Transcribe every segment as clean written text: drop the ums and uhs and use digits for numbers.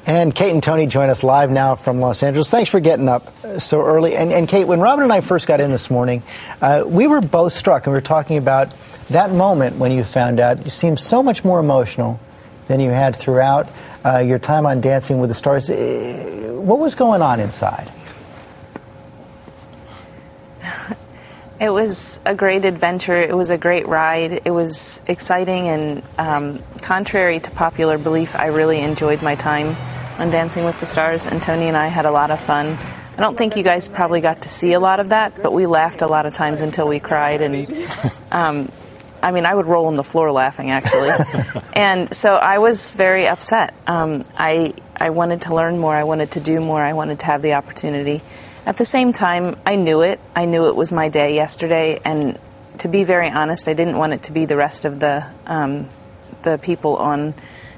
And Kate and Tony join us live now from Los Angeles. Thanks for getting up so early. And Kate, when Robin and I first got in this morning, we were both struck, and we were talking about that moment when you found out. You seemed so much more emotional than you had throughout your time on Dancing with the Stars. What was going on inside? It was a great adventure. It was a great ride. It was exciting, and contrary to popular belief, I really enjoyed my time on Dancing with the Stars, and Tony and I had a lot of fun. I don't think you guys probably got to see a lot of that, but we laughed a lot of times until we cried, and I would roll on the floor laughing, actually. And so I was very upset. I wanted to learn more. I wanted to do more. I wanted to have the opportunity. At the same time, I knew it. I knew it was my day yesterday, and to be very honest, I didn't want it to be the rest of the people on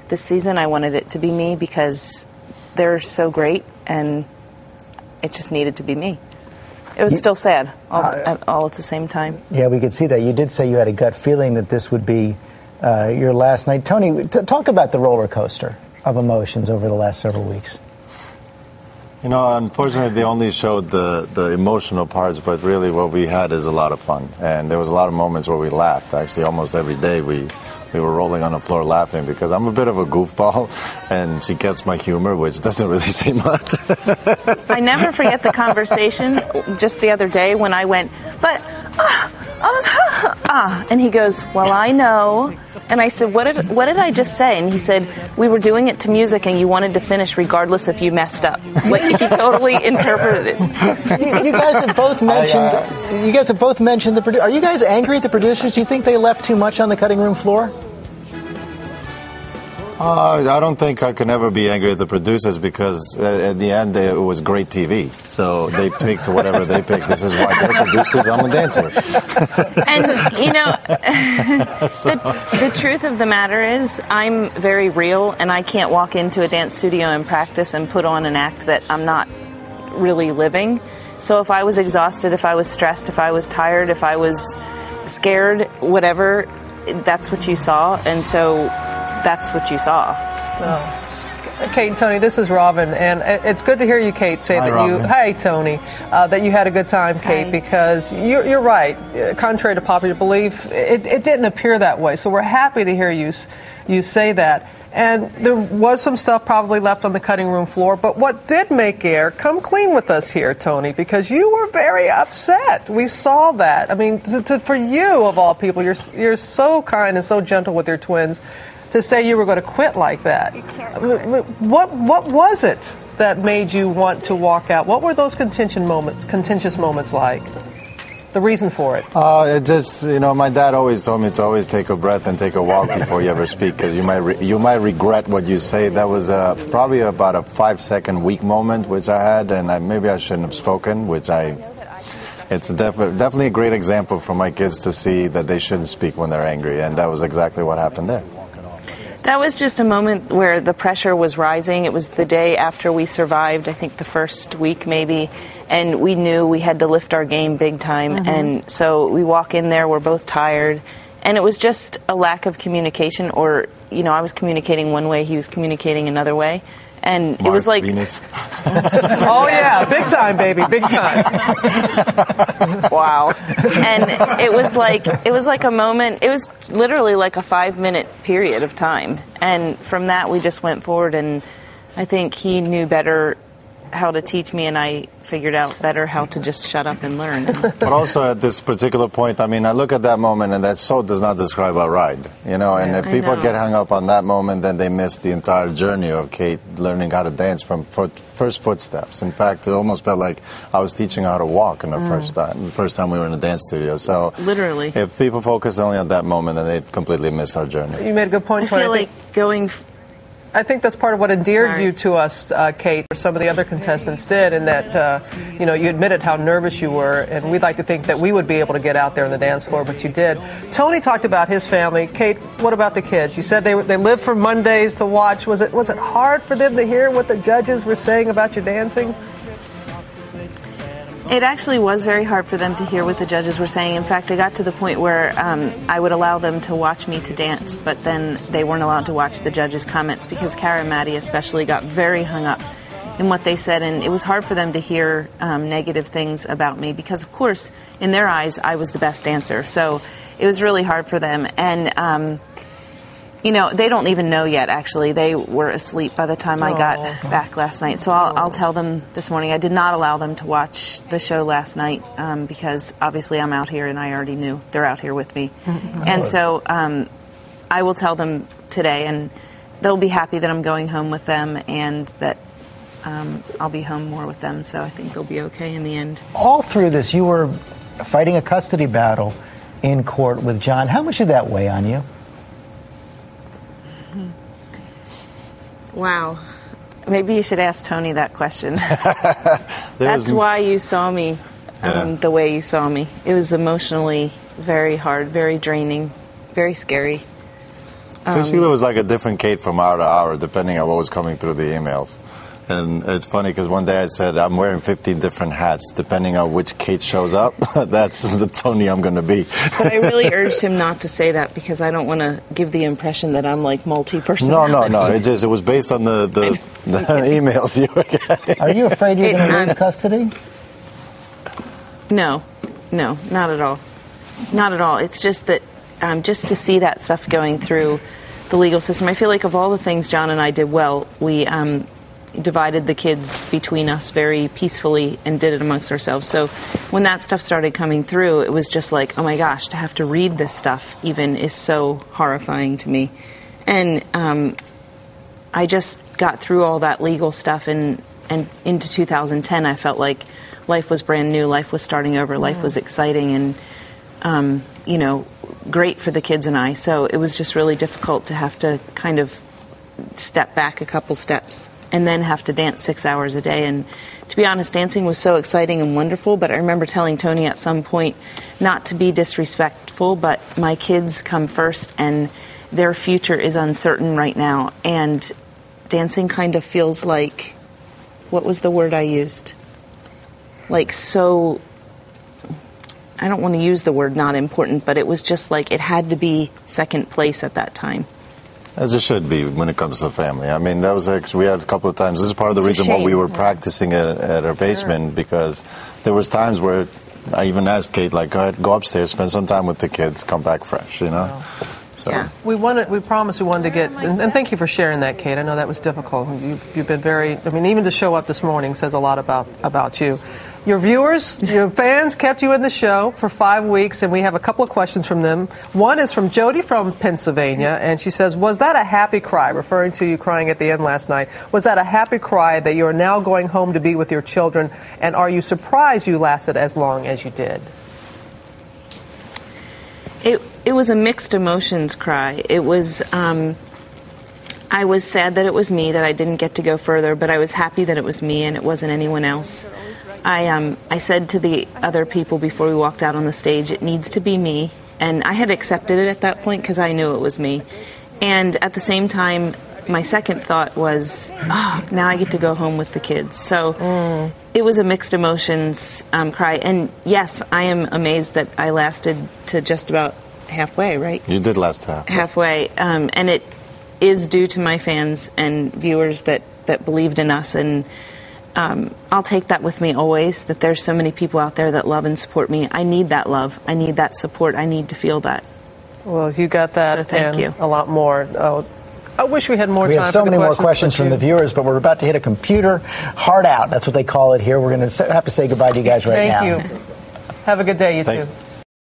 this season. I wanted it to be me because they're so great, and it just needed to be me. It was still sad, all at the same time. Yeah, we could see that. You did say you had a gut feeling that this would be your last night. Tony, talk about the roller coaster of emotions over the last several weeks. You know, unfortunately, they only showed the emotional parts, but really what we had is a lot of fun. And there was a lot of moments where we laughed. Actually, almost every day we were rolling on the floor laughing because I'm a bit of a goofball, and she gets my humor, which doesn't really say much. I never forget the conversation just the other day when I went, and he goes, well, I know. And I said, what did I just say? And he said, we were doing it to music and you wanted to finish regardless if you messed up. Like, he totally interpreted it. You guys have both mentioned, the producers. Are you guys angry at the producers? Do you think they left too much on the cutting room floor? I don't think I can ever be angry at the producers because at the end it was great TV. So they picked whatever they picked. This is why they're producers. I'm a dancer. And, you know, the truth of the matter is I'm very real, and I can't walk into a dance studio and practice and put on an act that I'm not really living. So if I was exhausted, if I was stressed, if I was tired, if I was scared, whatever, that's what you saw. And so that's what you saw. Oh. Kate and Tony, this is Robin, and it's good to hear you, Kate, say Hi, Tony, that you had a good time, Kate, because you're right. Contrary to popular belief, it didn't appear that way. So we're happy to hear you say that. And there was some stuff probably left on the cutting room floor, but what did make air? Come clean with us here, Tony, because you were very upset. We saw that. I mean, for you, of all people, you're so kind and so gentle with your twins. To say you were going to quit like that. What was it that made you want to walk out? What were those contentious moments like? The reason for it? It just, you know, my dad always told me to always take a breath and take a walk before you ever speak, because you might regret what you say. That was probably about a 5-second weak moment, which I had, and maybe I shouldn't have spoken, It's definitely a great example for my kids to see that they shouldn't speak when they're angry, and that was exactly what happened there. That was just a moment where the pressure was rising. It was the day after we survived, I think the first week maybe, and we knew we had to lift our game big time. Mm-hmm. And so we walk in there, we're both tired, and it was just a lack of communication, or, you know, I was communicating one way, he was communicating another way. And Mars, it was like, Venus. Oh yeah, big time, baby, big time. Wow. And it was like a moment. It was literally like a 5-minute period of time. And from that, we just went forward. And I think he knew better how to teach me, and I figured out better how to just shut up and learn. But also at this particular point, I mean, I look at that moment, and that so does not describe our ride, you know. And if people get hung up on that moment, then they miss the entire journey of Kate learning how to dance from first footsteps. In fact, it almost felt like I was teaching her how to walk in the first time we were in the dance studio. So literally, if people focus only on that moment, then they completely miss our journey. You made a good point. I feel like going. I think that's part of what endeared you to us, Kate, or some of the other contestants did, in that, you know, you admitted how nervous you were, and we'd like to think that we would be able to get out there on the dance floor, but you did. Tony talked about his family. Kate, what about the kids? You said they lived for Mondays to watch. Was it hard for them to hear what the judges were saying about your dancing? It actually was very hard for them to hear what the judges were saying. In fact, I got to the point where I would allow them to watch me to dance, but then they weren't allowed to watch the judges' comments because Cara and Maddie especially got very hung up in what they said, and it was hard for them to hear negative things about me because, of course, in their eyes, I was the best dancer. So it was really hard for them. And you know, they don't even know yet, actually. They were asleep by the time I got back last night. So I'll tell them this morning. I did not allow them to watch the show last night because obviously I'm out here and I already knew they're out here with me. And so I will tell them today, and they'll be happy that I'm going home with them and that I'll be home more with them. So I think they'll be okay in the end. All through this, you were fighting a custody battle in court with John. How much did that weigh on you? Wow. Maybe you should ask Tony that question. That's why you saw me the way you saw me. It was emotionally very hard, very draining, very scary. Sheila was like a different Kate from hour to hour, depending on what was coming through the emails. And it's funny because one day I said, I'm wearing 15 different hats. Depending on which Kate shows up, that's the Tony I'm going to be. But I really urged him not to say that because I don't want to give the impression that I'm like multi-personality. No. It was based on the emails you were getting. Are you afraid you're going to lose custody? No, not at all. Not at all. It's just that just to see that stuff going through the legal system, I feel like of all the things John and I did well, we divided the kids between us very peacefully and did it amongst ourselves. So when that stuff started coming through, it was just like, oh my gosh, to have to read this stuff even is so horrifying to me. And I just got through all that legal stuff, and into 2010 I felt like life was brand new, life was starting over, life was exciting and you know, great for the kids and I. So it was just really difficult to have to kind of step back a couple steps and then have to dance 6 hours a day. And to be honest, dancing was so exciting and wonderful, but I remember telling Tony at some point not to be disrespectful, but my kids come first and their future is uncertain right now. And dancing kind of feels like, what was the word I used? Like so, I don't want to use the word not important, but it was just like it had to be second place at that time. As it should be when it comes to the family. I mean, that was we had a couple of times. This is part of the reason why we were practicing at our basement, because there was times where I even asked Kate, like, go ahead, go upstairs, spend some time with the kids, come back fresh, you know? So. Yeah. We promised we wanted to get, and thank you for sharing that, Kate. I know that was difficult. You've been very, I mean, even to show up this morning says a lot about you. Your viewers, your fans kept you in the show for 5 weeks, and we have a couple of questions from them. One is from Jody from Pennsylvania, and she says, was that a happy cry, referring to you crying at the end last night? Was that a happy cry that you are now going home to be with your children, and are you surprised you lasted as long as you did? It was a mixed emotions cry. It was, I was sad that it was me, that I didn't get to go further, but I was happy that it was me and it wasn't anyone else. I said to the other people before we walked out on the stage, it needs to be me. And I had accepted it at that point because I knew it was me. And at the same time, my second thought was, oh, now I get to go home with the kids. So it was a mixed emotions cry. And yes, I am amazed that I lasted to just about halfway, right? You did last halfway. And it is due to my fans and viewers that believed in us. And I'll take that with me always, that there's so many people out there that love and support me. I need that love. I need that support. I need to feel that. Well, you got that, so thank you. A lot more. Oh, I wish we had more time. We have so many more questions from the viewers, but we're about to hit a computer hard out. That's what they call it here. We're going to have to say goodbye to you guys right now. Thank you. Have a good day, you two.